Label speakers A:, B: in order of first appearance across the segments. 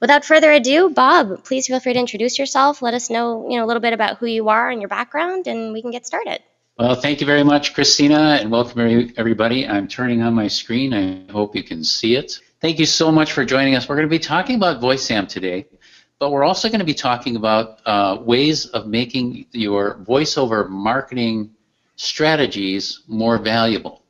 A: Without further ado, Bob, please feel free to introduce yourself. Let us know, a little bit about who you are and your background, and we can get started.
B: Well, thank you very much, Christina, and welcome everybody. I'm turning on my screen. I hope you can see it. Thank you so much for joining us. We're going to be talking about VoiceZam today, but we're also going to be talking about ways of making your voiceover marketing strategies more valuable.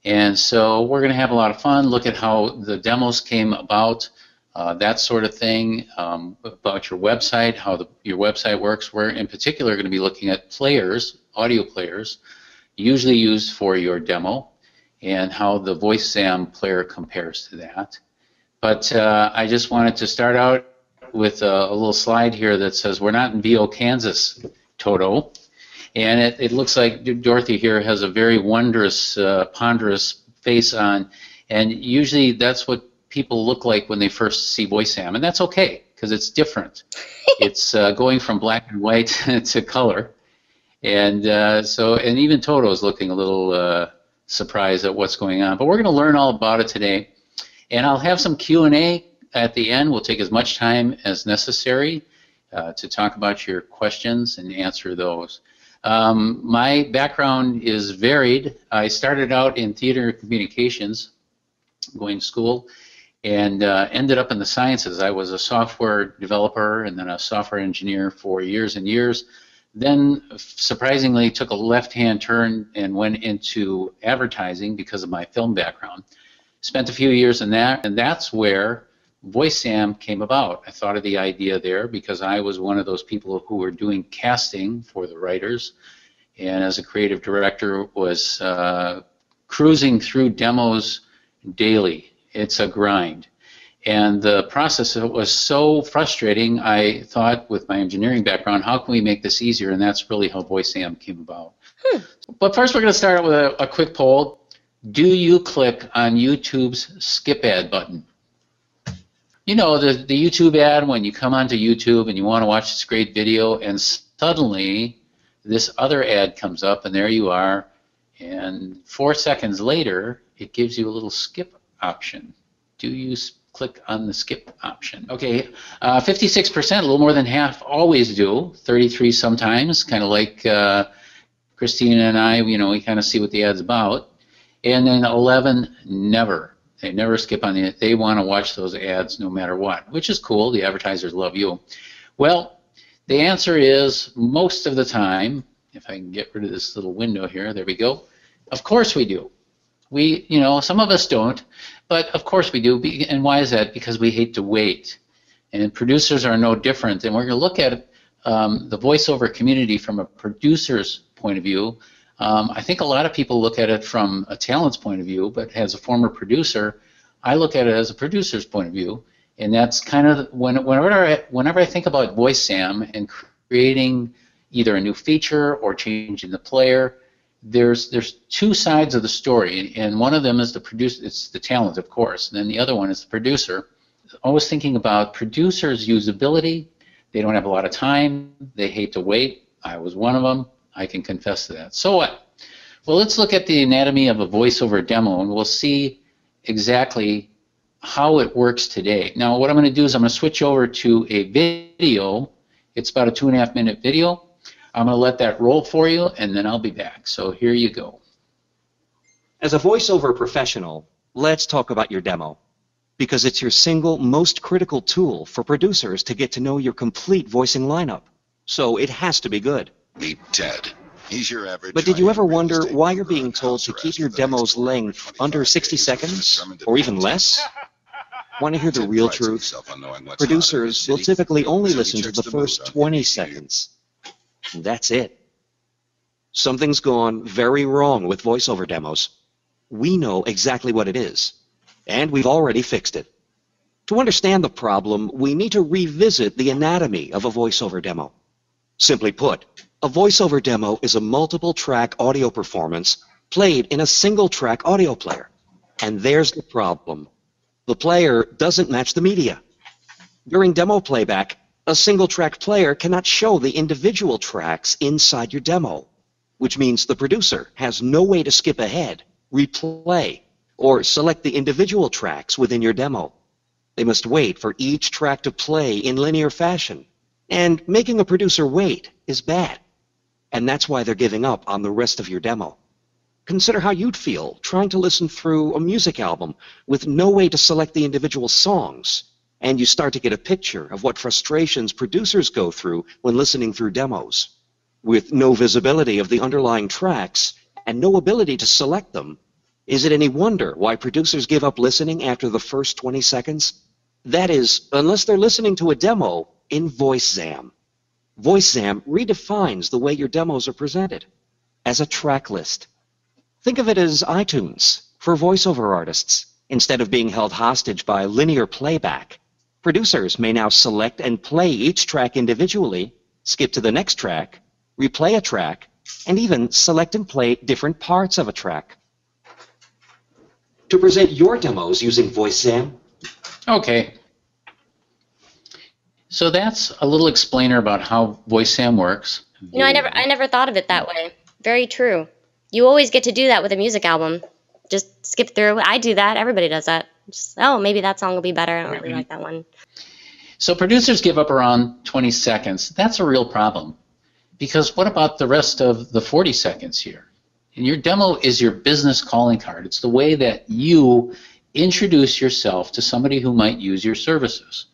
B: And so we're going to have a lot of fun, look at how the demos came about, that sort of thing, about your website, how your website works. We're in particular going to be looking at players, audio players, usually used for your demo, and how the VoiceZam player compares to that. But I just wanted to start out with a little slide here that says we're not in VO, Kansas, Toto. And it looks like Dorothy here has a very wondrous, ponderous face on, and usually that's what people look like when they first see VoiceZam, and that's okay because it's different. It's going from black and white to color, and and even Toto is looking a little surprised at what's going on. But we're going to learn all about it today, and I'll have some Q&A at the end. We'll take as much time as necessary to talk about your questions and answer those. My background is varied. I started out in theater communications, going to school, and ended up in the sciences. I was a software developer and then a software engineer for years and years. Then, surprisingly, took a left-hand turn and went into advertising because of my film background. Spent a few years in that, and that's where VoiceZam came about. I thought of the idea there because I was one of those people who were doing casting for the writers, and as a creative director was cruising through demos daily. It's a grind. And the process was so frustrating, I thought with my engineering background, how can we make this easier? And that's really how VoiceZam came about. But first we're going to start out with a quick poll. Do you click on YouTube's skip ad button? You know, the YouTube ad when you come onto YouTube and you want to watch this great video and suddenly this other ad comes up and there you are, and 4 seconds later it gives you a little skip option. Do you click on the skip option? Okay, 56%, a little more than half, always do. 33 sometimes, kind of like Christina and I, we kind of see what the ad's about. And then 11, never. They never skip on it. They want to watch those ads no matter what, which is cool. The advertisers love you. Well, the answer is most of the time, if I can get rid of this little window here, there we go. Of course we do. We, some of us don't, but of course we do. And why is that? Because we hate to wait. And producers are no different. And we're going to look at the voiceover community from a producer's point of view. I think a lot of people look at it from a talent's point of view, but as a former producer, I look at it as a producer's point of view. And that's kind of, whenever I think about VoiceZam and creating either a new feature or changing the player, there's two sides of the story, and one of them is the producer. It's the talent, of course, and then the other one is the producer. Always thinking about producers' usability. They don't have a lot of time. They hate to wait. I was one of them. I can confess to that. So what? Well, let's look at the anatomy of a voiceover demo, and we'll see exactly how it works today. Now, what I'm going to do is I'm going to switch over to a video. It's about a 2.5-minute video. I'm going to let that roll for you, and then I'll be back. So here you go.
C: As a voiceover professional, let's talk about your demo, because it's your single most critical tool for producers to get to know your complete voicing lineup. So it has to be good.
D: Meet Ted. He's your average.
C: But did you ever wonder why you're being told to keep your demo's length under 60 seconds, or even less? Want to hear the real truth? Producers will typically only listen to the first 20 seconds. And that's it. Something's gone very wrong with voiceover demos. We know exactly what it is, and we've already fixed it. To understand the problem, we need to revisit the anatomy of a voiceover demo. Simply put, a voiceover demo is a multiple-track audio performance played in a single-track audio player. And there's the problem. The player doesn't match the media. During demo playback, a single-track player cannot show the individual tracks inside your demo, which means the producer has no way to skip ahead, replay, or select the individual tracks within your demo. They must wait for each track to play in linear fashion. And making a producer wait is bad. And that's why they're giving up on the rest of your demo. Consider how you'd feel trying to listen through a music album with no way to select the individual songs, and you start to get a picture of what frustrations producers go through when listening through demos. With no visibility of the underlying tracks and no ability to select them, is it any wonder why producers give up listening after the first 20 seconds? That is, unless they're listening to a demo in VoiceZam. VoiceZam redefines the way your demos are presented as a track list. Think of it as iTunes for voiceover artists. Instead of being held hostage by linear playback, producers may now select and play each track individually, skip to the next track, replay a track, and even select and play different parts of a track. To present your demos using VoiceZam.
B: Okay. So that's a little explainer about how VoiceZam works.
A: You know, I never thought of it that way. Very true. You always get to do that with a music album. Just skip through. I do that. Everybody does that. Just, oh, maybe that song will be better. I don't really like that one.
B: So producers give up around 20 seconds. That's a real problem. Because what about the rest of the 40 seconds here? And your demo is your business calling card. It's the way that you introduce yourself to somebody who might use your services.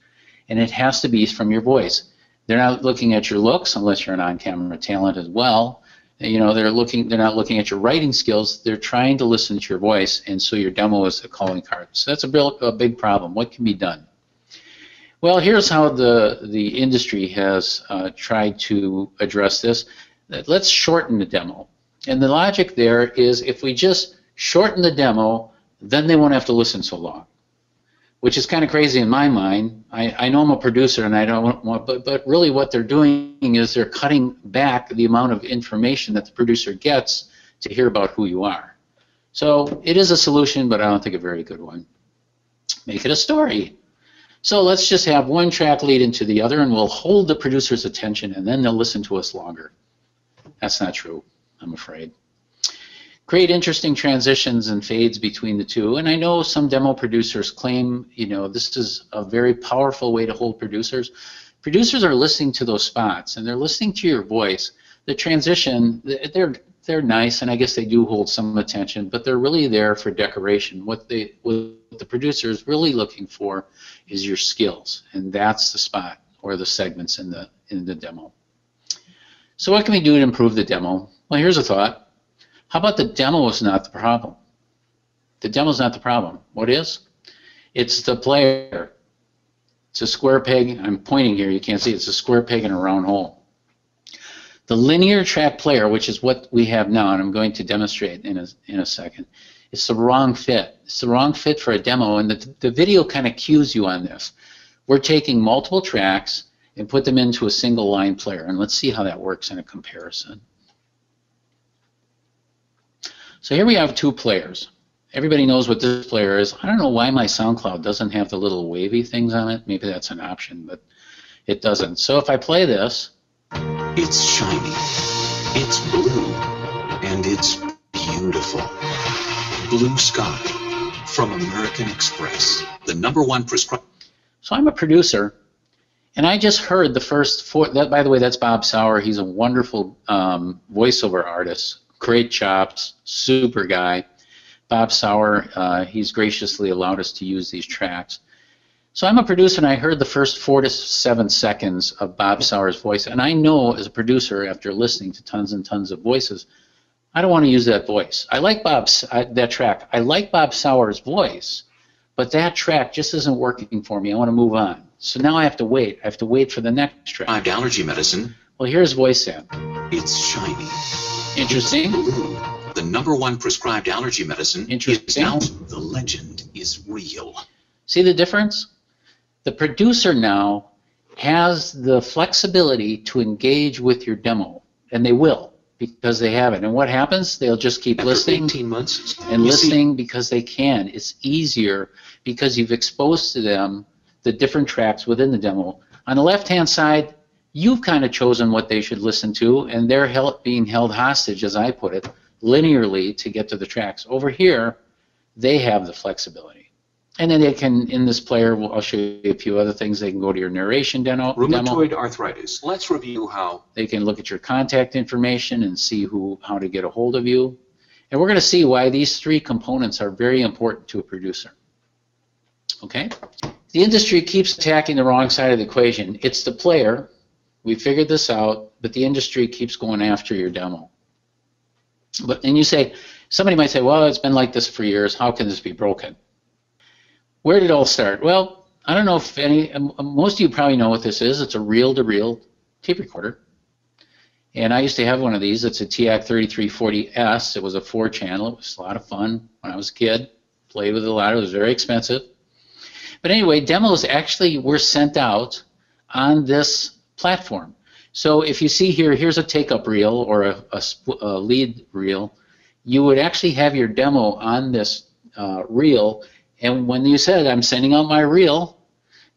B: And it has to be from your voice. They're not looking at your looks unless you're an on-camera talent as well. You know, they're not looking at your writing skills. They're trying to listen to your voice, and so your demo is a calling card. So that's a big problem. What can be done? Well, here's how the industry has tried to address this. Let's shorten the demo. And the logic there is if we just shorten the demo, then they won't have to listen so long, which is kind of crazy in my mind. I know I'm a producer, and I don't want, but really what they're doing is they're cutting back the amount of information that the producer gets to hear about who you are. So it is a solution, but I don't think a very good one. Make it a story. So let's just have one track lead into the other, and we'll hold the producer's attention, and then they'll listen to us longer. That's not true, I'm afraid. Create interesting transitions and fades between the two. And I know some demo producers claim, you know, this is a very powerful way to hold producers. Producers are listening to those spots, and they're listening to your voice. The transition, they're nice, and I guess they do hold some attention, but they're really there for decoration. What the producer is really looking for is your skills, and that's the spot or the segments in the demo. So what can we do to improve the demo? Well, here's a thought. How about the demo is not the problem? The demo is not the problem. What is? It's the player. It's a square peg. I'm pointing here. You can't see. It's a square peg in a round hole. The linear track player, which is what we have now, and I'm going to demonstrate in a second, it's the wrong fit. It's the wrong fit for a demo, and the video kind of cues you on this. We're taking multiple tracks and put them into a single line player, and let's see how that works in a comparison. So here we have two players. Everybody knows what this player is. I don't know why my SoundCloud doesn't have the little wavy things on it. Maybe that's an option, but it doesn't. So if I play this.
E: It's shiny, it's blue, and it's beautiful. Blue Sky from American Express, the #1 prescribed.
B: So I'm a producer, and I just heard the first four. By the way, that's Bob Sauer. He's a wonderful voiceover artist. Great chops, super guy. Bob Sauer, he's graciously allowed us to use these tracks. So I'm a producer, and I heard the first 4 to 7 seconds of Bob Sauer's voice, and I know as a producer, after listening to tons and tons of voices, I don't want to use that voice. I like that track. I like Bob Sauer's voice, but that track just isn't working for me. I want to move on. So now I have to wait. I have to wait for the next track.
E: Allergy medicine.
B: Well, here's VoiceZam.
E: It's shiny.
B: Interesting.
E: Blue. The #1 prescribed allergy medicine.
B: Interesting.
E: Now the legend is real.
B: See the difference? The producer now has the flexibility to engage with your demo, and they will because they have it. And what happens? They'll just keep listening
E: 18 months,
B: and listening because they can. It's easier because you've exposed to them the different tracks within the demo. On the left-hand side, you've kind of chosen what they should listen to, and they're being held hostage, as I put it, linearly to get to the tracks. Over here, they have the flexibility. And then they can, in this player, I'll show you a few other things. They can go to your narration demo.
E: Rheumatoid arthritis. Let's review how.
B: They can look at your contact information and see how to get a hold of you. And we're going to see why these three components are very important to a producer. Okay? The industry keeps attacking the wrong side of the equation. It's the player. We figured this out, but the industry keeps going after your demo. And you say, somebody might say, well, it's been like this for years. How can this be broken? Where did it all start? Well, I don't know if most of you probably know what this is. It's a reel-to-reel tape recorder. And I used to have one of these. It's a TAC 3340S. It was a 4-channel. It was a lot of fun when I was a kid. Played with it a lot. It was very expensive. But anyway, demos actually were sent out on this platform. So if you see here, here's a take-up reel or a lead reel. You would actually have your demo on this reel. And when you said, I'm sending out my reel,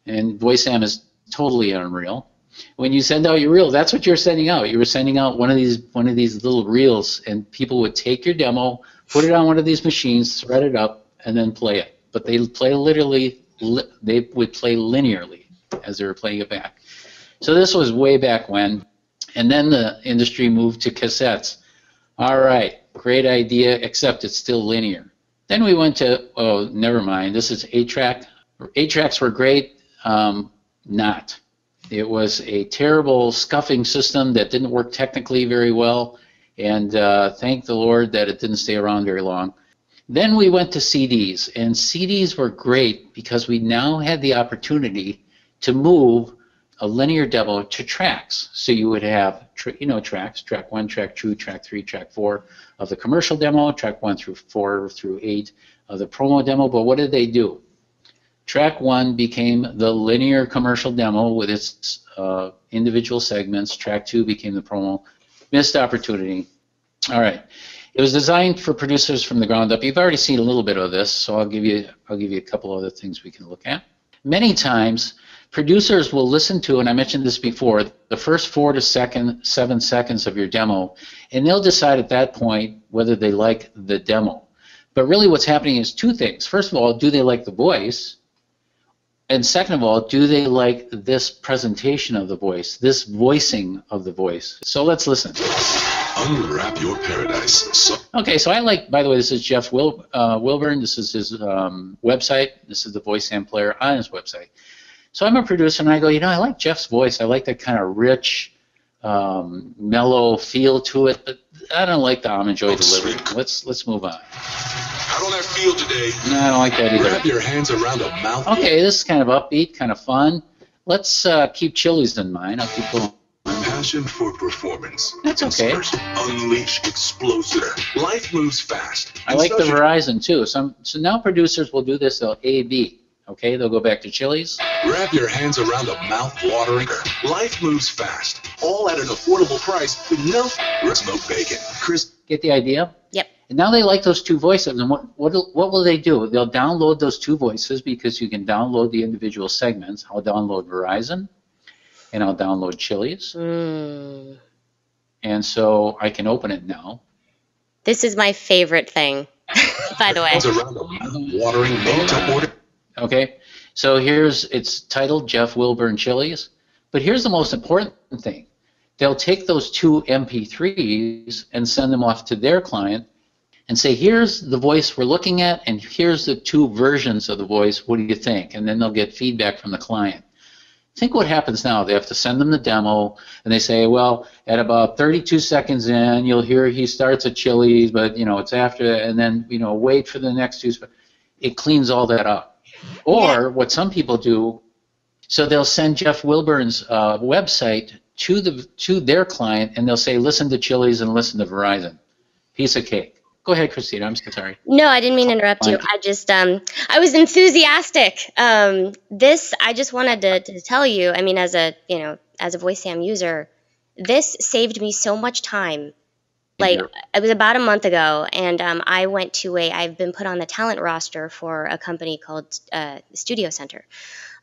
B: and VoiceZam is totally unreal. When you send out your reel, that's what you're sending out. You were sending out one of these little reels, and people would take your demo, put it on one of these machines, thread it up, and then play it. But they would play linearly as they were playing it back. So this was way back when, and then the industry moved to cassettes. All right, great idea, except it's still linear. Then we went to, oh, never mind, this is 8-track. 8-tracks were great, not. It was a terrible scuffing system that didn't work technically very well, and thank the Lord that it didn't stay around very long. Then we went to CDs, and CDs were great because we now had the opportunity to move a linear demo to tracks. So you would have, tracks, track 1, track 2, track 3, track 4 of the commercial demo, track 1 through 4 through 8 of the promo demo. But what did they do? Track 1 became the linear commercial demo with its individual segments. Track 2 became the promo. Missed opportunity. All right. It was designed for producers from the ground up. You've already seen a little bit of this, so I'll give you a couple other things we can look at. Many times, producers will listen to, and I mentioned this before, the first 4 to 7 seconds of your demo, and they'll decide at that point whether they like the demo. But really what's happening is two things. First of all, do they like the voice? And second of all, do they like this presentation of the voice, this voicing of the voice? So let's listen.
D: Unwrap your paradise.
B: Okay, so I like, by the way, this is Jeff Wilburn. This is his website. This is the VoiceZam player on his website. So I'm a producer, and I go, I like Jeff's voice. I like that kind of rich, mellow feel to it, but I don't like the Almond Joy delivery. Let's move on.
D: How don't that feel today?
B: No, I don't like that either.
D: Wrap your hands around a mouth.
B: Okay, this is kind of upbeat, kind of fun. Let's keep Chili's in mind. I'll keep going.
D: Passion for performance.
B: That's okay.
D: Unleash explosive. Life moves fast.
B: I like the Verizon too. So now producers will do this. They'll A/B. Okay, they'll go back to Chili's.
D: Wrap your hands around a mouth-watering. Life moves fast, all at an affordable price with no bacon. Chris,
B: get the idea?
A: Yep.
B: And now they like those two voices. And what will they do? They'll download those two voices because you can download the individual segments. I'll download Verizon, and I'll download Chili's. And so I can open it now.
A: This is my favorite thing, by the way.
D: Hands around a mouth-watering made to order.
B: Okay, so it's titled Jeff Wilburn Chili's, but here's the most important thing. They'll take those two MP3s and send them off to their client and say, here's the voice we're looking at, and here's the two versions of the voice. What do you think? And then they'll get feedback from the client. Think what happens now. They have to send them the demo, and they say, well, at about 32 seconds in, you'll hear he starts at Chili's, but, it's after, and then, wait for the next two. It cleans all that up. Or what some people do, so they'll send Jeff Wilburn's website to their client, and they'll say, listen to Chili's and listen to Verizon. Piece of cake. Go ahead, Christina. I'm sorry.
A: No, I didn't mean to interrupt you. I just, I was enthusiastic. I just wanted to tell you, I mean, as a VoiceZam user, this saved me so much time. Like, it was about a month ago, and I've been put on the talent roster for a company called Studio Center.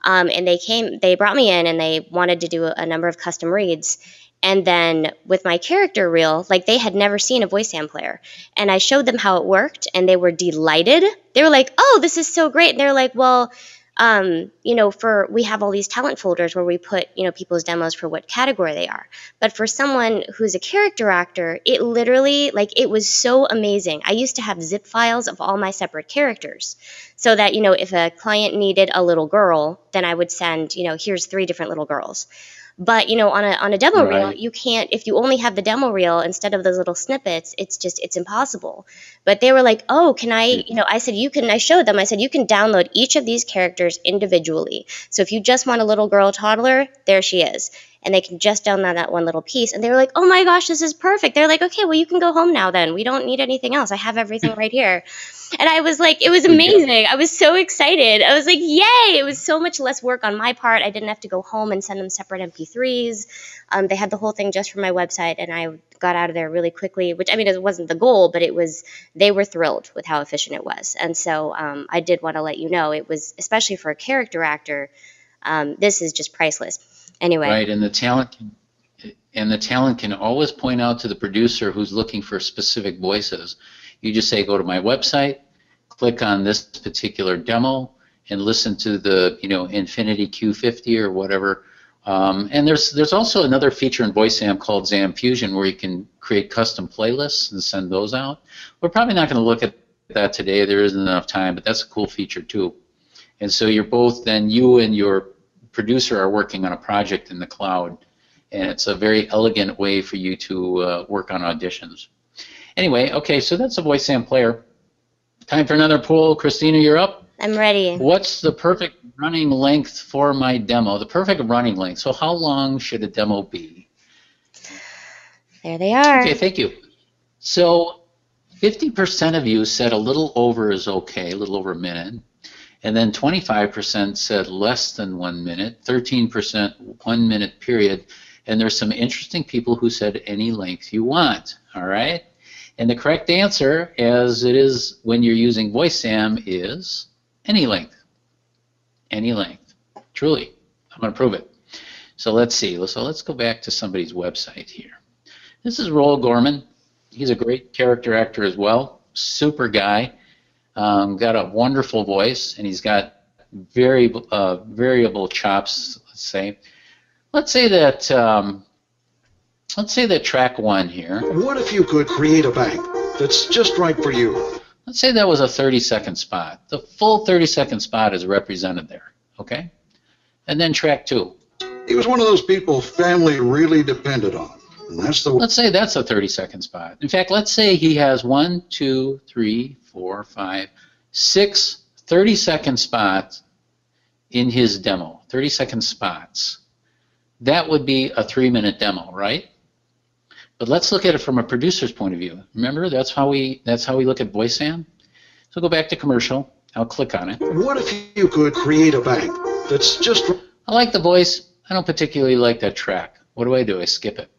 A: And they brought me in, and they wanted to do a number of custom reads. And then with my character reel, like they had never seen a VoiceZam player. And I showed them how it worked and they were delighted. They were like, oh, this is so great. And they're like, well, you know, we have all these talent folders where we put, you know, people's demos for what category they are. But for someone who's a character actor, it literally, like, it was so amazing. I used to have zip files of all my separate characters so that, you know, if a client needed a little girl, then I would send, you know, here's 3 different little girls. But, you know, on a demo reel, you can't, if you only have the demo reel instead of those little snippets, it's impossible. But they were like, oh, can I, you know, I said, I showed them, I said, you can download each of these characters individually. So if you just want a little girl toddler, there she is. And they can just download that one little piece. And they were like, oh my gosh, this is perfect. They're like, okay, well, you can go home now then. We don't need anything else. I have everything right here. And I was like, it was amazing. I was so excited. I was like, yay. It was so much less work on my part. I didn't have to go home and send them separate MP3s. They had the whole thing just from my website, and I got out of there really quickly, which, I mean, it wasn't the goal, but they were thrilled with how efficient it was. And so I did want to let you know, it was, especially for a character actor, this is just priceless. Anyway.
B: Right, and the talent can always point out to the producer who's looking for specific voices. You just say, go to my website, click on this particular demo, and listen to the, you know, Infinity Q50 or whatever. And there's also another feature in VoiceZam called Zam Fusion where you can create custom playlists and send those out. We're probably not going to look at that today. There isn't enough time, but that's a cool feature too. And so you're both, then you and your producer are working on a project in the cloud, and it's a very elegant way for you to work on auditions. Anyway, okay, so that's a VoiceZam player. Time for another poll. Christina, you're up.
A: I'm ready.
B: What's the perfect running length for my demo? The perfect running length. So how long should a demo be?
A: There they are.
B: Okay, thank you. So 50% of you said a little over is okay, a little over a minute. And then 25% said less than 1 minute, 13% 1 minute period, and there's some interesting people who said any length you want, all right? And the correct answer, as it is when you're using VoiceZam, is any length. Any length. Truly. I'm going to prove it. So let's see. So let's go back to somebody's website here. This is Roel Gorman. He's a great character actor as well. Super guy. Got a wonderful voice, and he's got very variable chops. Let's say that track 1 here.
F: What if you could create a bank that's just right for you?
B: Let's say that was a 30-second spot. The full 30-second spot is represented there. Okay, and then track 2.
F: He was one of those people family really depended on. And that's the.
B: Let's say that's a 30-second spot. In fact, let's say he has 1, 2, 3, 4, 5, 6 30-second spots in his demo. 30-second spots. That would be a 3-minute demo, right? But let's look at it from a producer's point of view. Remember, that's how we look at VoiceZam. So go back to commercial. I'll click on it.
F: What if you could create a bank that's just.
B: I like the voice. I don't particularly like that track. What do? I skip it.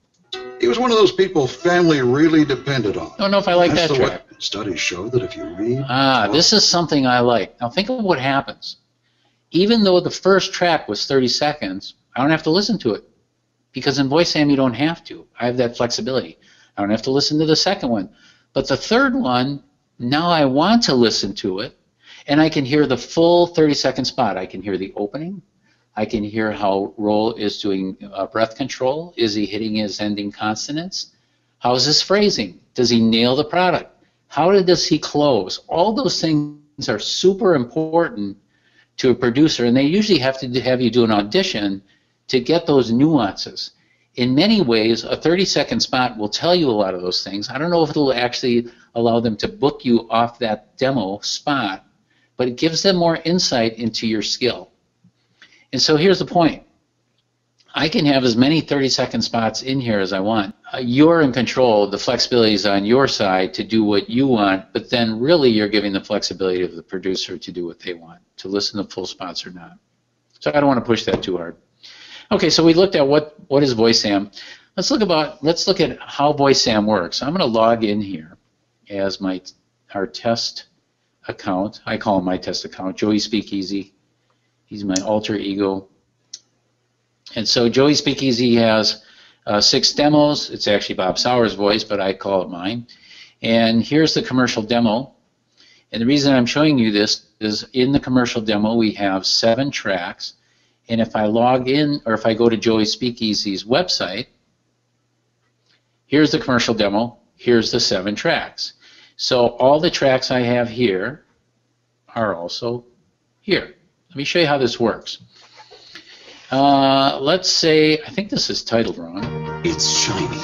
F: He was one of those people family really depended on.
B: Don't know if I like that track.
F: Studies show that if you read.
B: This is something I like. Now think of what happens. Even though the first track was 30 seconds, I don't have to listen to it. Because in VoiceZam you don't have to. I have that flexibility. I don't have to listen to the second one. But the third one, now I want to listen to it, and I can hear the full 30-second spot. I can hear the opening. I can hear how Roel is doing breath control. Is he hitting his ending consonants? How is his phrasing? Does he nail the product? How does he close? All those things are super important to a producer, and they usually have to have you do an audition to get those nuances. In many ways, a 30-second spot will tell you a lot of those things. I don't know if it'll actually allow them to book you off that demo spot, but it gives them more insight into your skill. And so here's the point. I can have as many 30-second spots in here as I want. You're in control. The flexibility is on your side to do what you want, but then really you're giving the flexibility of the producer to do what they want, to listen to full spots or not. So I don't want to push that too hard. Okay, so we looked at what is VoiceZam. Let's look at how VoiceZam works. I'm going to log in here as our test account. I call him my test account, Joey Speakeasy. He's my alter ego. And so Joey Speakeasy has 6 demos. It's actually Bob Sauer's voice, but I call it mine. And here's the commercial demo. And the reason I'm showing you this is in the commercial demo we have 7 tracks. And if I log in, or if I go to Joey Speakeasy's website, here's the commercial demo, here's the 7 tracks. So all the tracks I have here are also here. Let me show you how this works. Let's say, I think this is titled wrong.
D: It's shiny.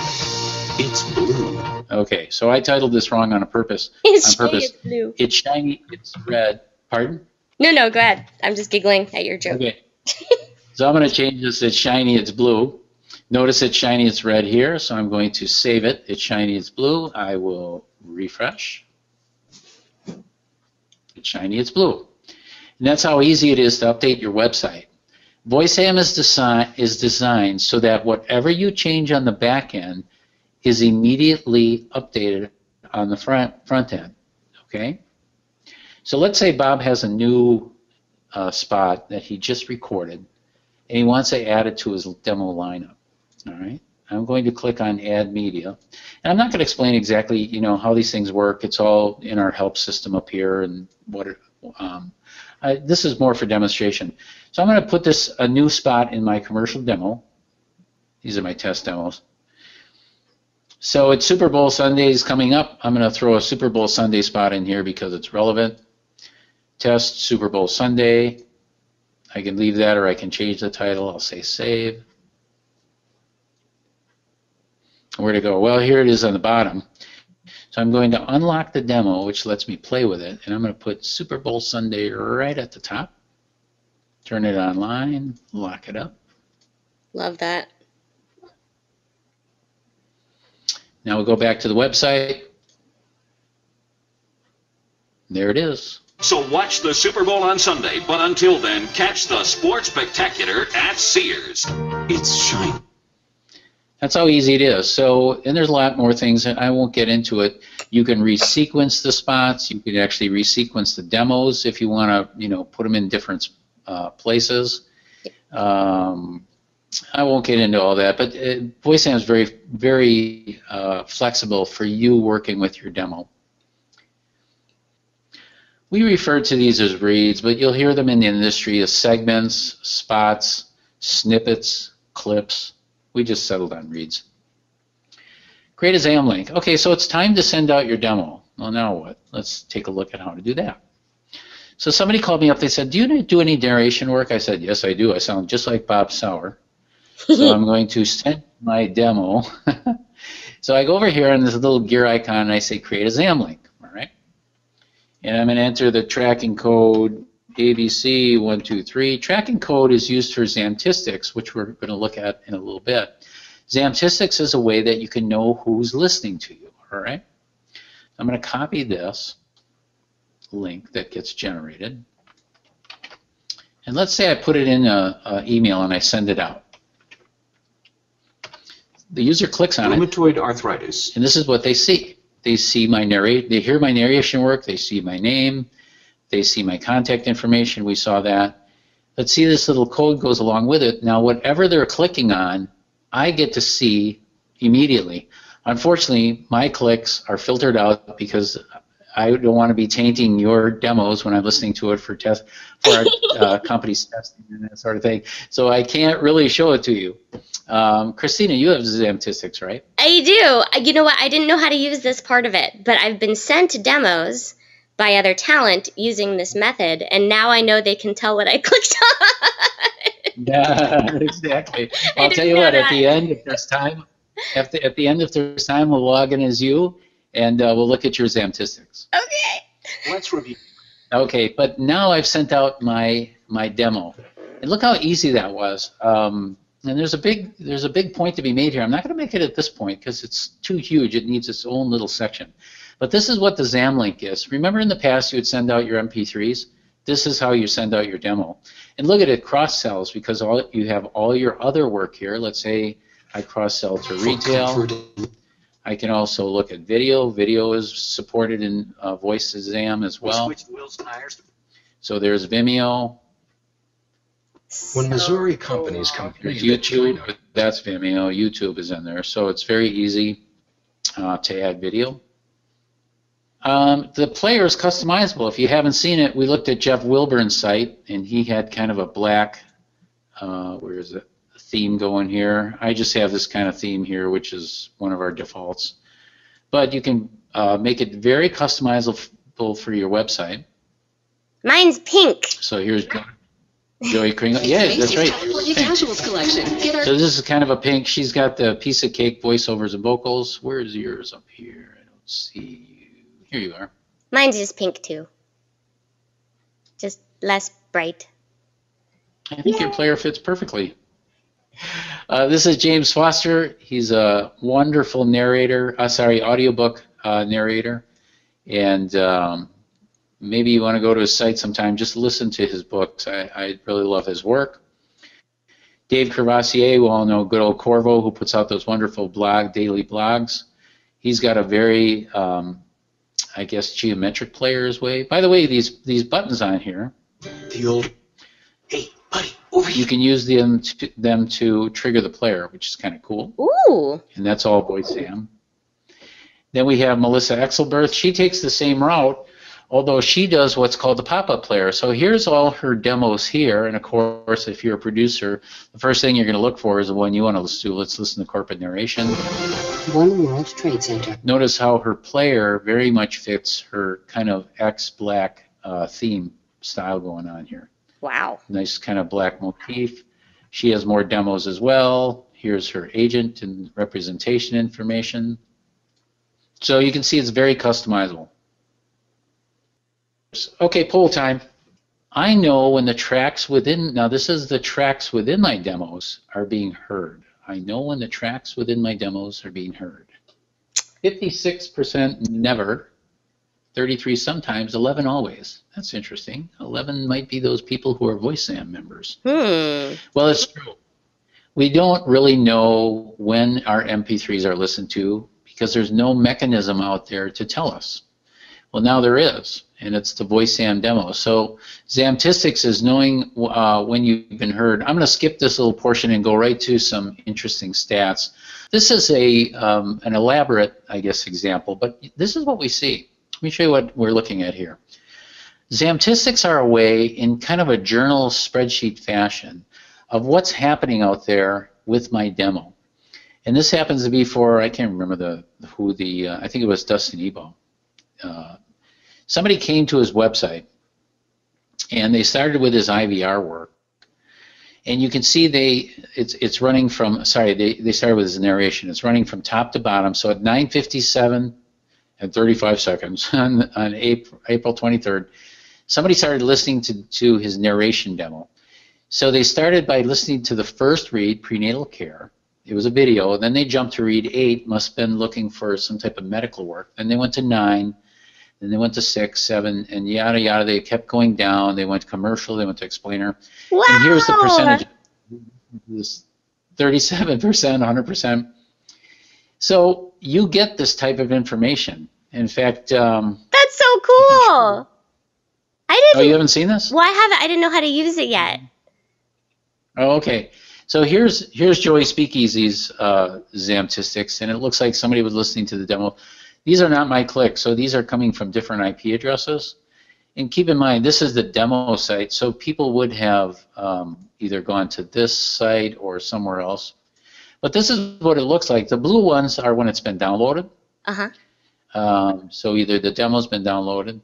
D: It's blue.
B: Okay, so I titled this wrong on purpose.
A: It's shiny, it's blue.
B: It's shiny, it's red. Pardon?
A: No, go ahead. I'm just giggling at your joke.
B: Okay. So I'm going to change this. It's shiny, it's blue. Notice it's shiny, it's red here, so I'm going to save it. It's shiny, it's blue. I will refresh. It's shiny, it's blue. And that's how easy it is to update your website. VoiceZam is designed so that whatever you change on the back end is immediately updated on the front end. Okay? So let's say Bob has a new spot that he just recorded, and he wants to add it to his demo lineup. All right? I'm going to click on Add Media. And I'm not going to explain exactly, you know, how these things work. It's all in our help system up here, and what it, this is more for demonstration. So I'm going to put a new spot in my commercial demo. These are my test demos. So it's Super Bowl Sundays coming up. I'm going to throw a Super Bowl Sunday spot in here because it's relevant. Test Super Bowl Sunday. I can leave that, or I can change the title. I'll say save. Where to go? Well, here it is on the bottom. So I'm going to unlock the demo, which lets me play with it, and I'm going to put Super Bowl Sunday right at the top. Turn it online, lock it up.
A: Love that.
B: Now we'll go back to the website. There it is.
E: So watch the Super Bowl on Sunday, but until then, catch the Sports Spectacular at Sears.
D: It's shiny.
B: That's how easy it is. So, and there's a lot more things, and I won't get into it. You can resequence the spots. You can actually resequence the demos if you want to, you know, put them in different places. I won't get into all that, but VoiceZam is very, very flexible for you working with your demo. We refer to these as reads, but you'll hear them in the industry as segments, spots, snippets, clips. We just settled on reads. Create a ZAM link. Okay, so it's time to send out your demo. Well, now what? Let's take a look at how to do that. So somebody called me up. They said, do you do any narration work? I said, yes, I do. I sound just like Bob Sauer. So I'm going to send my demo. So I go over here on this little gear icon, and I say create a ZAM link. All right? And I'm going to enter the tracking code ABC123. Tracking code is used for Zamtistics, which we're going to look at in a little bit. Zamtistics is a way that you can know who's listening to you. All right? I'm going to copy this link that gets generated. And let's say I put it in an email and I send it out. The user clicks on it.
E: Rheumatoid arthritis.
B: And this is what they see. They see my they hear my narration work. They see my name. They see my contact information. We saw that. Let's see, this little code goes along with it. Now, whatever they're clicking on, I get to see immediately. Unfortunately, my clicks are filtered out because I don't want to be tainting your demos when I'm listening to it for our company's testing and that sort of thing. So I can't really show it to you. Christina, you have Zamtistics, right?
A: I do. You know what? I didn't know how to use this part of it, but I've been sent demos by other talent using this method, and now I know they can tell what I clicked on.
B: Yeah, exactly. I'll tell you what, at the end, if there's time, at the end, if there's time, we'll log in as you, and we'll look at your Zamtistics.
A: Okay.
E: Let's review.
B: Okay, but now I've sent out my demo, and look how easy that was. And there's a big point to be made here. I'm not going to make it at this point because it's too huge. It needs its own little section. But this is what the ZAM link is. Remember in the past you would send out your MP3s? This is how you send out your demo. And look at it, cross-sells, because you have all your other work here. Let's say I cross-sell to retail. I can also look at video. Video is supported in VoiceZam as well. So there's Vimeo.
G: When Missouri companies complain
B: There's YouTube, but that's Vimeo. YouTube is in there, so it's very easy to add video. The player is customizable. If you haven't seen it, we looked at Jeff Wilburn's site, and he had kind of a black, where is it, theme going here. I just have this kind of theme here, which is one of our defaults. But you can make it very customizable for your website.
A: Mine's pink.
B: So here's Joey Kringle. Yeah, that's right. So this is kind of a pink. She's got the piece of cake voiceovers and vocals. Where's yours up here? I don't see you. Here you are.
A: Mine's just pink too. Just less bright.
B: I think your player fits perfectly. This is James Foster. He's a wonderful narrator, audiobook narrator. And maybe you want to go to his site sometime, just listen to his books. I really love his work. Dave Crevassier, we all know good old Corvo, who puts out those wonderful daily blogs. He's got a very, I guess, geometric player's way. By the way, these buttons on here,
G: the old, hey, buddy, over here.
B: You can use them to trigger the player, which is kind of cool.
A: Ooh.
B: And that's all VoiceZam. Then we have Melissa Exelberth. She takes the same route, although she does what's called the pop-up player. So here's all her demos here, and of course, if you're a producer, the first thing you're going to look for is the one you want to listen to. Let's listen to corporate narration.
H: One World Trade Center.
B: Notice how her player very much fits her kind of X-black theme style going on here.
A: Wow.
B: Nice kind of black motif. She has more demos as well. Here's her agent and representation information. So you can see it's very customizable. Okay, poll time. I know when the tracks within, now this is the tracks within my demos are being heard. I know when the tracks within my demos are being heard. 56% never, 33 sometimes, 11 always. That's interesting. 11 might be those people who are VoiceZam members. Well, it's true. We don't really know when our MP3s are listened to because there's no mechanism out there to tell us. Well, now there is, and it's the VoiceZam demo. So Zamtistics is knowing when you've been heard. I'm going to skip this little portion and go right to some interesting stats. This is an elaborate, I guess, example, but this is what we see. Let me show you what we're looking at here. Zamtistics are a way, in kind of a journal spreadsheet fashion, of what's happening out there with my demo. And this happens to be for, I can't remember I think it was Dustin Ebo. Somebody came to his website and they started with his IVR work, and you can see it's running from, sorry, they started with his narration. It's running from top to bottom. So at 9:57 and 35 seconds on April 23rd, somebody started listening to his narration demo. So they started by listening to the first read, prenatal care. It was a video. Then they jumped to read 8, must have been looking for some type of medical work. Then they went to 9. Then they went to 6, 7, and yada, yada. They kept going down. They went to commercial. They went to explainer.
A: Wow.
B: And here's the percentage. This 37%, 100%. So you get this type of information. In fact,
A: that's so cool. I didn't.
B: Oh, you haven't seen this?
A: Well, I haven't. I didn't know how to use it yet.
B: Oh, okay. So here's Joey Speakeasy's Zamtistics, and it looks like somebody was listening to the demo. These are not my clicks, so these are coming from different IP addresses. And keep in mind, this is the demo site, so people would have either gone to this site or somewhere else. But this is what it looks like. The blue ones are when it's been downloaded. So either the demo's been downloaded,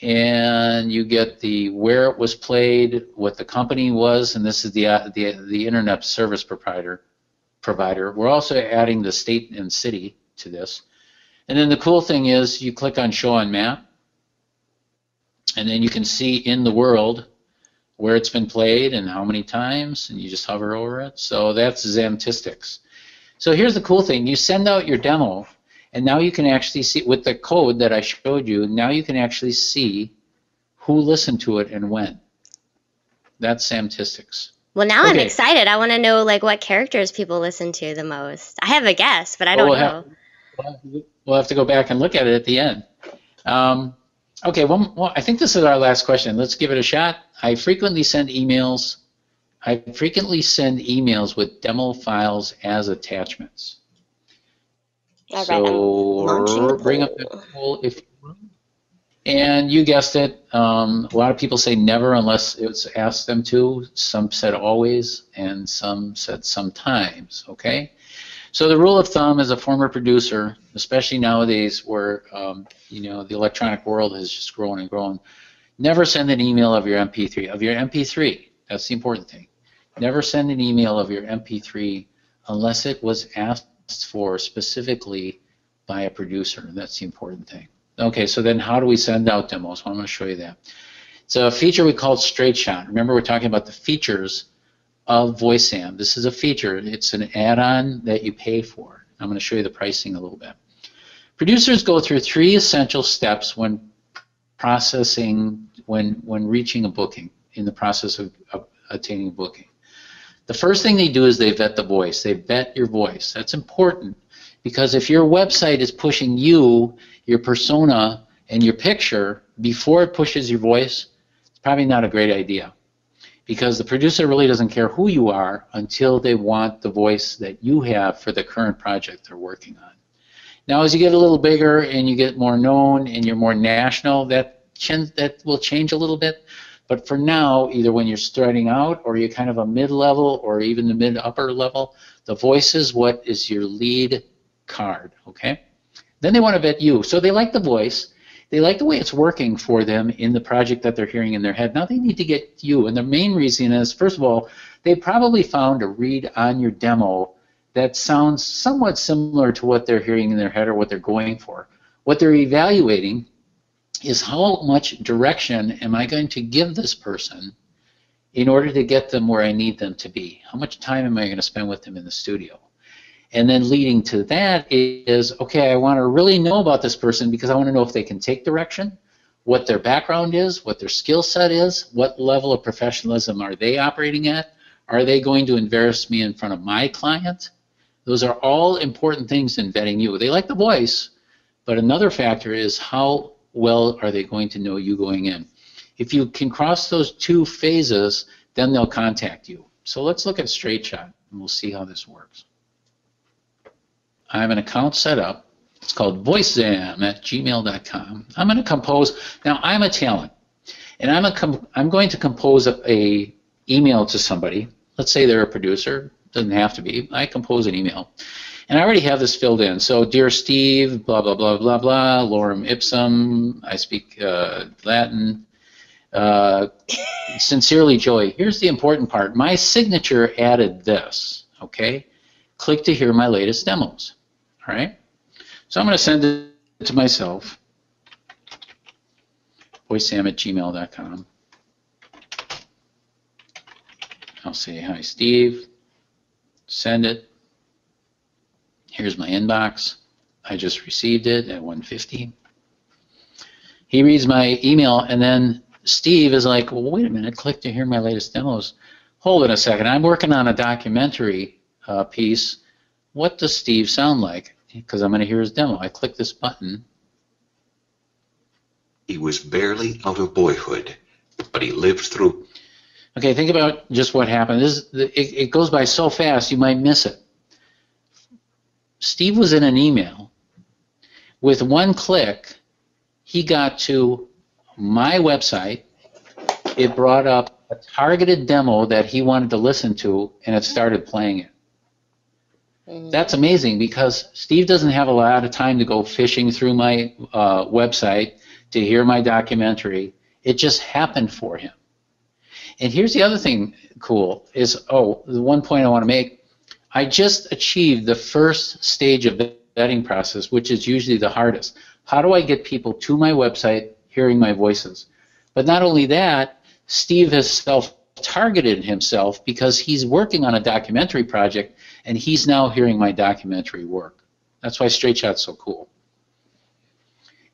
B: and you get where it was played, what the company was, and this is the internet service provider. We're also adding the state and city to this. And then the cool thing is you click on Show on Map, and then you can see in the world where it's been played and how many times, and you just hover over it. So that's Zamtistics. So here's the cool thing. You send out your demo, and now you can actually see, with the code that I showed you, now you can actually see who listened to it and when. That's Zamtistics.
A: Well, now I'm excited. I want to know what characters people listen to the most. I have a guess, but I don't know.
B: We'll have to go back and look at it at the end. Okay, I think this is our last question. Let's give it a shot. I frequently send emails I frequently send emails with demo files as attachments.
A: All right,
B: So
A: I'm launching the
B: bring up
A: poll.
B: the poll if you will. And you guessed it. A lot of people say never unless it's asked them to. Some said always, and some said sometimes. Okay. So the rule of thumb as a former producer, especially nowadays where you know, the electronic world has just grown and grown, never send an email of your MP3. Of your MP3, that's the important thing. Never send an email of your MP3 unless it was asked for specifically by a producer. That's the important thing. Okay, so then how do we send out demos? Well, I'm going to show you that. It's a feature we call Straight Shot. Remember, we're talking about the features of VoiceZam. This is a feature. It's an add-on that you pay for. I'm going to show you the pricing a little bit. Producers go through 3 essential steps when processing, when reaching a booking, in the process of attaining a booking. The first thing they do is they vet the voice. They vet your voice. That's important because if your website is pushing you, your persona, and your picture before it pushes your voice, it's probably not a great idea because the producer really doesn't care who you are until they want the voice that you have for the current project they're working on. Now, as you get a little bigger and you get more known and you're more national, that will change a little bit. But for now, either when you're starting out or you're kind of a mid-level or even the mid-upper level, the voice is what is your lead card, okay? Then they want to vet you. So they like the voice. They like the way it's working for them in the project that they're hearing in their head. Now they need to get you. And the main reason is, first of all, they probably found a read on your demo that sounds somewhat similar to what they're hearing in their head or what they're going for. What they're evaluating is how much direction am I going to give this person in order to get them where I need them to be? How much time am I going to spend with them in the studio? And then leading to that is, okay, I want to really know about this person because I want to know if they can take direction, what their background is, what their skill set is, what level of professionalism are they operating at? Are they going to embarrass me in front of my client? Those are all important things in vetting you. They like the voice, but another factor is how well are they going to know you going in. If you can cross those 2 phases, then they'll contact you. So let's look at Straight Shot, and we'll see how this works. I have an account set up. It's called VoiceZam@gmail.com. I'm going to compose. Now, I'm a talent, and I'm going to compose a email to somebody. Let's say they're a producer. Doesn't have to be. I compose an email. And I already have this filled in. So, dear Steve, blah, blah, blah, blah, blah, lorem ipsum, I speak Latin. Sincerely, Joey. Here's the important part. My signature added this, okay? Click to hear my latest demos, all right? So I'm going to send it to myself, voicezam@gmail.com. I'll say, hi, Steve. Send it. Here's my inbox. I just received it at 1:50. He reads my email, and then Steve is like, well, wait a minute, click to hear my latest demos. Hold it a second. I'm working on a documentary piece. What does Steve sound like? Because I'm going to hear his demo. I click this button.
D: He was barely out of boyhood, but he lived through.
B: Okay, think about just what happened. It goes by so fast, you might miss it. Steve was in an email. With one click, he got to my website. It brought up a targeted demo that he wanted to listen to, and it started playing it. That's amazing because Steve doesn't have a lot of time to go fishing through my website to hear my documentary. It just happened for him. And here's the other thing cool is, the one point I want to make, I just achieved the first stage of the vetting process, which is usually the hardest. How do I get people to my website hearing my voices? But not only that, Steve has self-targeted himself because he's working on a documentary project and he's now hearing my documentary work. That's why Straight Shot's so cool.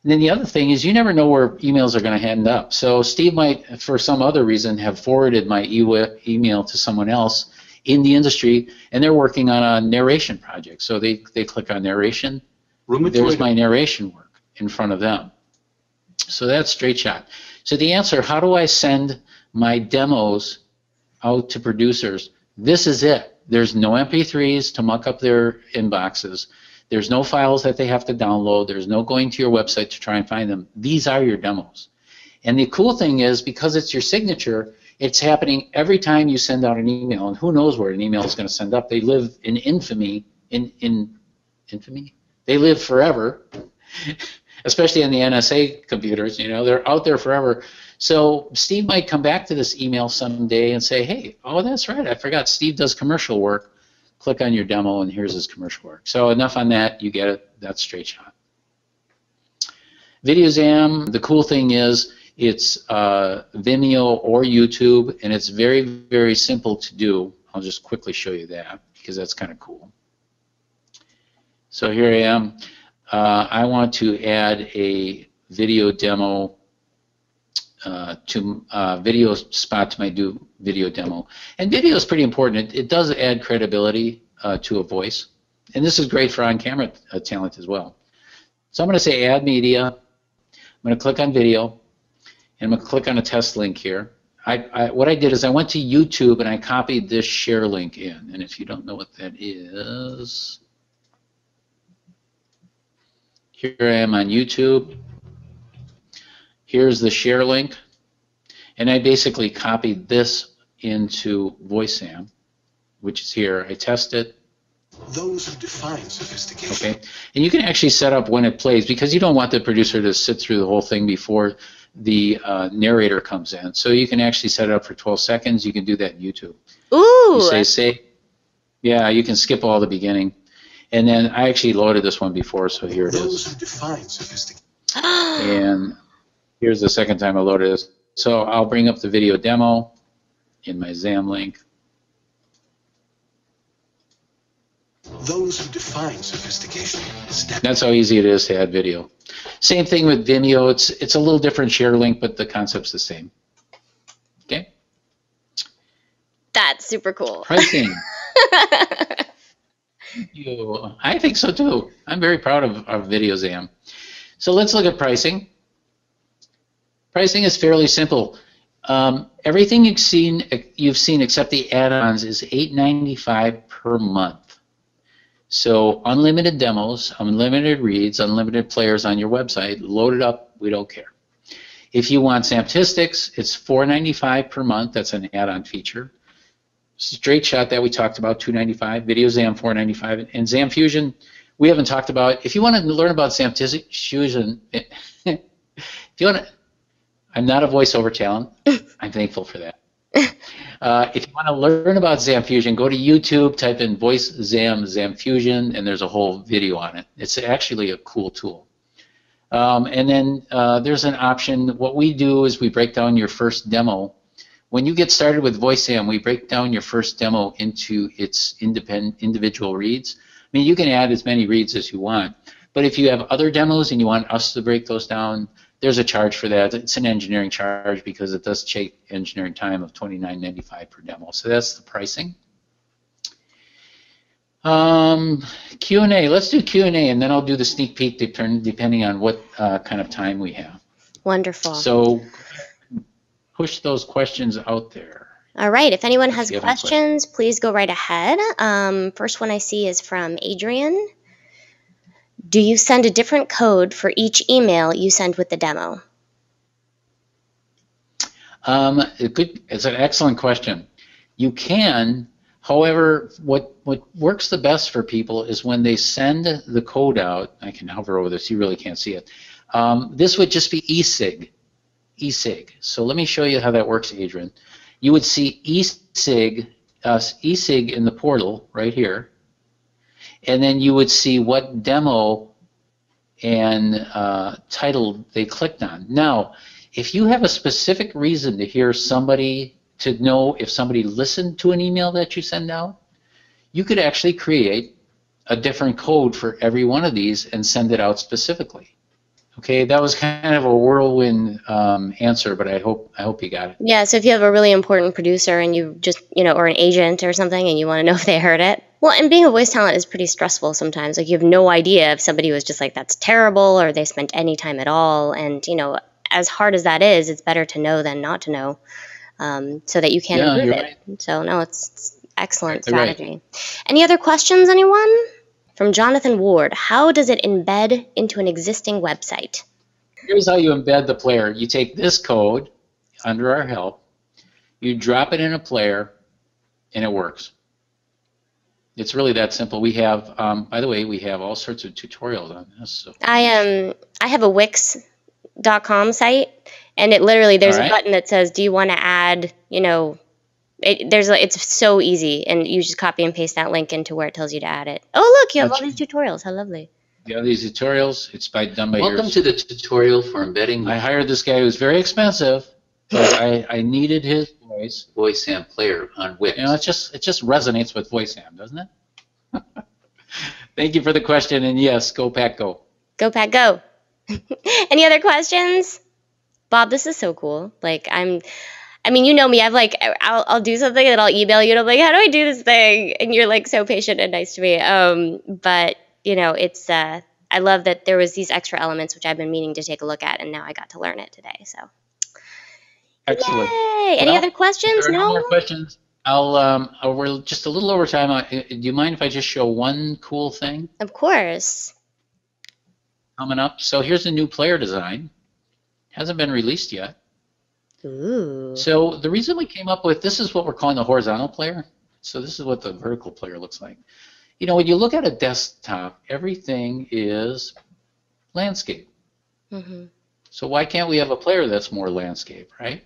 B: And then the other thing is you never know where emails are going to end up. So Steve might, for some other reason, have forwarded my email to someone else in the industry, and they're working on a narration project. So they click on narration. There's my narration work in front of them. So that's Straight Shot. So the answer, how do I send my demos out to producers, this is it. There's no MP3s to muck up their inboxes. There's no files that they have to download. There's no going to your website to try and find them. These are your demos. And the cool thing is, because it's your signature, it's happening every time you send out an email. And who knows where an email is going to send up. They live in infamy. Infamy? They live forever, especially on the NSA computers. You know, they're out there forever. So Steve might come back to this email someday and say, hey, oh, that's right, I forgot Steve does commercial work. Click on your demo, and here's his commercial work. So enough on that. You get it. That's straight shot. VoiceZam, the cool thing is it's Vimeo or YouTube, and it's very, very simple to do. I'll just quickly show you that because that's kind of cool. So here I am. I want to add a video demo video spot to my video demo. And video is pretty important. It does add credibility to a voice. And this is great for on-camera talent as well. So I'm going to say add media. I'm going to click on video. And I'm going to click on a test link here. What I did is I went to YouTube and I copied this share link in. And if you don't know what that is, here I am on YouTube. Here's the share link, and I basically copied this into VoiceZam, which is here. I test it.
D: Those who define sophistication.
B: Okay, and you can actually set up when it plays, because you don't want the producer to sit through the whole thing before the narrator comes in. So you can actually set it up for 12 seconds. You can do that in YouTube.
A: Ooh.
B: You say save. Yeah, you can skip all the beginning. And then I actually loaded this one before, so here it is.
D: Those who define sophistication.
B: And here's the second time I loaded this. So I'll bring up the video demo in my ZAM link.
D: Those who define sophistication.
B: That's how easy it is to add video. Same thing with Vimeo. It's a little different share link, but the concept's the same. Okay?
A: That's super cool.
B: Pricing. I think so too. I'm very proud of VoiceZam. So let's look at pricing. Pricing is fairly simple. Everything you've seen except the add-ons is $8.95 per month. So unlimited demos, unlimited reads, unlimited players on your website, load it up, we don't care. If you want Samtistics, it's $4.95 per month. That's an add-on feature. Straight Shot that we talked about, $2.95. VoiceZam, $4.95. And Zam Fusion, we haven't talked about. If you want to learn about Samtistics Fusion, if you want to, I'm not a voiceover talent. I'm thankful for that. If you want to learn about Zam Fusion, go to YouTube, type in VoiceZam Zam Fusion, and there's a whole video on it. It's actually a cool tool. And then there's an option. What we do is we break down your first demo. When you get started with VoiceZam, we break down your first demo into its individual reads. I mean, you can add as many reads as you want, but if you have other demos and you want us to break those down, there's a charge for that. It's an engineering charge because it does take engineering time of $29.95 per demo. So that's the pricing. Q&A. Let's do Q&A, and then I'll do the sneak peek depending on what kind of time we have.
A: Wonderful.
B: So push those questions out there.
A: All right. If anyone has questions, please go right ahead. First one I see is from Adrian. Do you send a different code for each email you send with the demo?
B: It's an excellent question. You can. However, what works the best for people is when they send the code out. I can hover over this. You really can't see it. This would just be eSig. So let me show you how that works, Adrian. You would see eSig in the portal right here, and then you would see what demo and title they clicked on. Now, if you have a specific reason to hear somebody, to know if somebody listened to an email that you send out, you could actually create a different code for every one of these and send it out specifically. Okay, that was kind of a whirlwind answer, but I hope you got it.
A: Yeah, so if you have a really important producer and you just, or an agent or something, and you want to know if they heard it. Well, and being a voice talent is pretty stressful sometimes. Like, you have no idea if somebody was just like, that's terrible, or they spent any time at all. And, as hard as that is, it's better to know than not to know. so that you can improve
B: you're
A: it.
B: right.
A: So no, it's excellent
B: Right.
A: strategy. Any other questions, anyone? From Jonathan Ward, how does it embed into an existing website?
B: Here's how you embed the player. You take this code under our help, you drop it in a player, and it works. It's really that simple. We have, by the way, we have all sorts of tutorials on this. So.
A: I have a Wix.com site, and it literally, there's a button that says, do you want to add, it's so easy, and you just copy and paste that link into where it tells you to add it. Oh, look, you have all these tutorials. How lovely.
B: You have these tutorials. It's done by Welcome to the tutorial for embedding. I hired this guy who was very expensive, but I needed his voice. VoiceZam player on Wix. It just resonates with VoiceZam, doesn't it? Thank you for the question, and yes, go Pack Go. Go Pack Go.
A: Any other questions? Bob, this is so cool. You know me. I'll do something and I'll email you and I'm like, how do I do this thing? And you're like so patient and nice to me. But it's I love that there was these extra elements which I've been meaning to take a look at, and now I got to learn it today. So
B: excellent.
A: Yay! Any other questions?
B: No more questions. We're just a little over time. Do you mind if I just show one cool thing?
A: Of course.
B: Coming up. So here's a new player design. Hasn't been released yet.
A: Ooh.
B: So the reason we came up with this is what we're calling the horizontal player. So this is what the vertical player looks like. When you look at a desktop, everything is landscape.
A: Mm-hmm.
B: So why can't we have a player that's more landscape, right?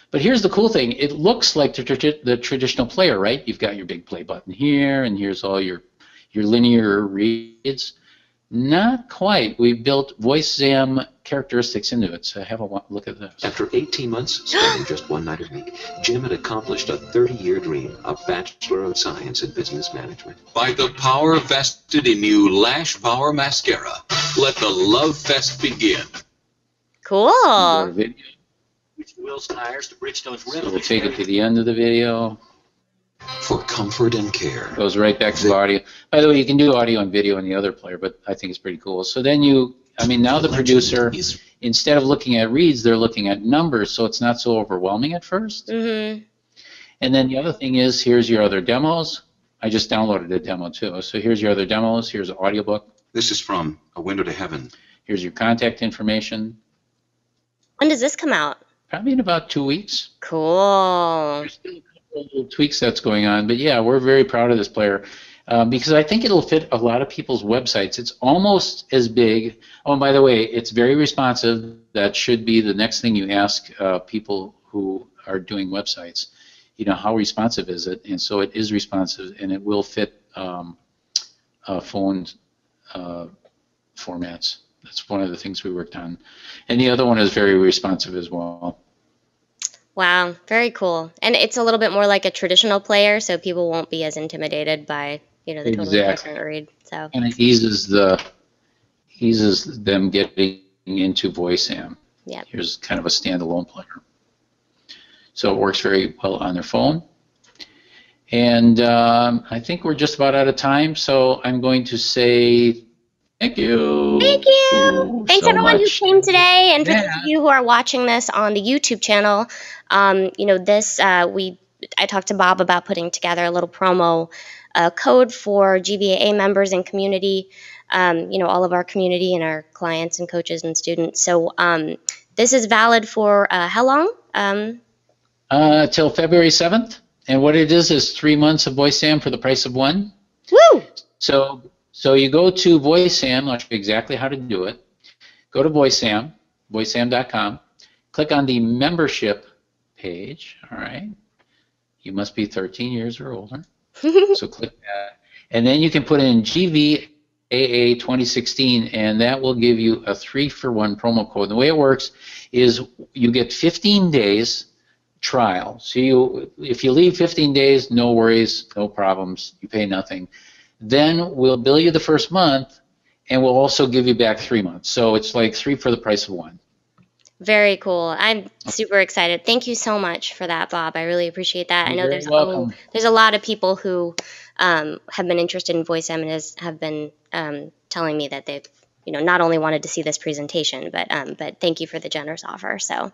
B: But here's the cool thing. It looks like the traditional player, right? You've got your big play button here, and here's all your linear reads. Not quite. We built VoiceZam characteristics into it, so have a look at this.
I: After 18 months spending just one night a week, Jim had accomplished a 30-year dream, a Bachelor of Science in Business Management.
E: By the power vested in you Lash Power Mascara, let the love fest begin.
A: Cool.
G: Will's tires to Bridgestone's
B: So we'll take it to the end of the video.
I: For comfort and care.
B: Goes right back to audio. By the way, you can do audio and video on the other player, but I think it's pretty cool. So then now the producer, instead of looking at reads, they're looking at numbers, so it's not so overwhelming at first.
A: Mm-hmm.
B: And then the other thing is, here's your other demos. I just downloaded a demo too. So here's your other demos. Here's an audiobook.
I: This is from A Window to Heaven.
B: Here's your contact information.
A: When does this come out?
B: Probably in about 2 weeks.
A: Cool.
B: There's still a couple little tweaks that's going on, but yeah, we're very proud of this player because I think it'll fit a lot of people's websites. It's almost as big. Oh, and by the way, it's very responsive. That should be the next thing you ask people who are doing websites. How responsive is it? And so it is responsive, and it will fit phone formats. That's one of the things we worked on. And the other one is very responsive as well.
A: Wow, very cool. And it's a little bit more like a traditional player, so people won't be as intimidated by, the totally different read. So. And it
B: eases them getting into VoiceZam.
A: Yeah.
B: Here's kind of a standalone player. So it works very well on their phone. And I think we're just about out of time, so I'm going to say thank you.
A: Thank you. Thanks everyone who came today, and for those of you who are watching this on the YouTube channel, I talked to Bob about putting together a little promo code for GVAA members and community, all of our community and our clients and coaches and students. So this is valid for how long?
B: Till February 7th. And what it is 3 months of VoiceZam for the price of one.
A: Woo!
B: So you go to VoiceZam. I'll show you exactly how to do it. Go to VoiceZam, VoiceZam.com. Click on the membership page. All right. You must be 13 years or older. So click that. And then you can put in GVAA 2016, and that will give you a 3-for-1 promo code. And the way it works is you get 15 days trial. So if you leave 15 days, no worries, no problems. You pay nothing. Then we'll bill you the first month, and we'll also give you back 3 months. So it's like 3 for the price of 1.
A: Very cool. I'm super excited. Thank you so much for that, Bob. I really appreciate that.
B: You're
A: I know there's a lot of people who have been interested in VoiceZam and have been telling me that they've not only wanted to see this presentation, but thank you for the generous offer. So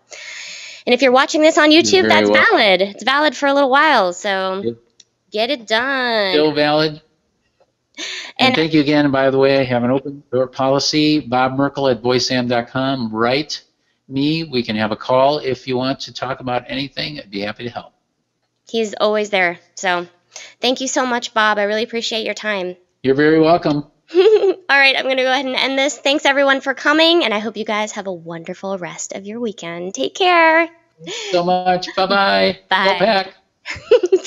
A: And if you're watching this on YouTube, that's
B: well.
A: valid. It's valid for a little while, so
B: Yep.
A: get it done.
B: Still valid. And thank you again, by the way. I have an open door policy. Bob Merkel at VoiceZam.com. Write me. We can have a call if you want to talk about anything. I'd be happy to help.
A: He's always there. So thank you so much, Bob. I really appreciate your time.
B: You're very welcome.
A: All right, I'm going to go ahead and end this. Thanks, everyone, for coming, and I hope you guys have a wonderful rest of your weekend. Take care.
B: Thanks so much. Bye-bye.
A: Bye.
B: Go Pack.